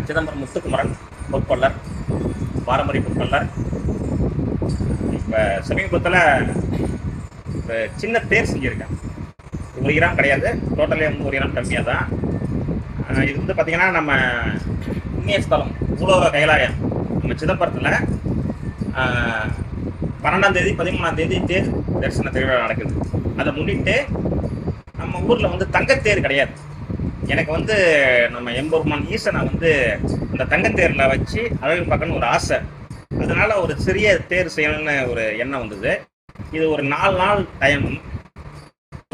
சிதம்பரம் முத்துக்குமரன் பொற்கொள்ளர், பாரம்பரிய பொற்கொள்ளர். இப்போ சமீபத்தில் சின்ன தேர் செஞ்சுருக்கேன். 1 கிராம் கிடையாது, டோட்டலே வந்து 1 கிராம் கம்மியாக தான். இது வந்து பார்த்திங்கன்னா நம்ம புண்ணிய ஸ்தலம் பூலோக கைலாயம் நம்ம சிதம்பரத்தில் 12ஆம் தேதி 13ஆம் தேதி தேர் தரிசன திருவிழா நடக்குது. அதை முன்னிட்டு நம்ம ஊரில் வந்து தங்கத்தேர் கிடையாது. எனக்கு வந்து நம்ம எம்பெருமான் ஈசனை வந்து அந்த தங்கத்தேரில் வச்சு அழகு பார்க்கணும்னு ஒரு ஆசை. அதனால ஒரு சிறிய தேர் செய்யணும்னு ஒரு எண்ணம் வந்தது. இது ஒரு 4 நாள் டைம்,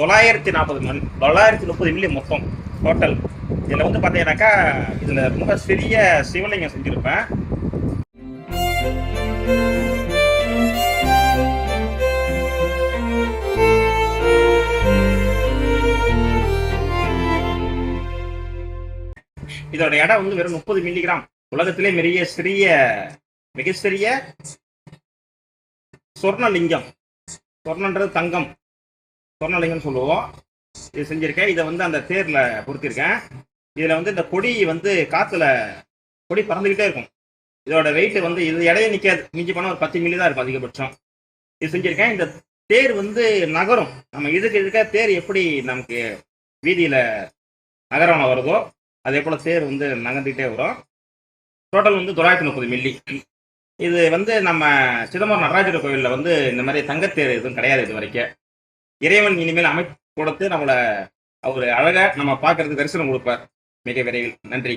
930 மில்லி மொத்தம் டோட்டல். இதில் வந்து பார்த்தீங்கன்னாக்கா இதில் ரொம்ப சிறிய சிவலிங்கம் செஞ்சுருப்பேன். இதோட இடம் வந்து வெறும் 30 மில்லிகிராம். உலகத்திலே மிக சிறிய சொர்ணலிங்கம். சொர்ணன்றது தங்கம், சொர்ணலிங்கம் சொல்லுவோம். இது செஞ்சிருக்கேன். இதை வந்து அந்த தேர்ல பொறுத்திருக்கேன். இதுல வந்து இந்த கொடி வந்து காத்துல கொடி பறந்துகிட்டே இருக்கும். இதோட வெயிட் வந்து இது இடையே நிற்காது. மிஞ்சி போனால் ஒரு 10 மில்லி தான் இருக்கும் அதிகபட்சம். இது செஞ்சிருக்கேன். இந்த தேர் வந்து நகரும். நம்ம இதுக்கு தேர் எப்படி நமக்கு வீதியில நகரம் வருதோ அதே போல தேர் வந்து நகர்ந்துகிட்டே வரும். டோட்டல் வந்து 930 மில்லி. இது வந்து நம்ம சிதம்பரம் நடராஜர் கோயிலில் வந்து இந்த மாதிரி தங்கத்தேர் எதுவும் கிடையாது இது வரைக்கும். இறைவன் இனிமேல் அமைப்பு கொடுத்து நம்மளை அவர் அழகாக நம்ம பார்க்கறதுக்கு தரிசனம் கொடுப்பார் மிக விரைவில். நன்றி.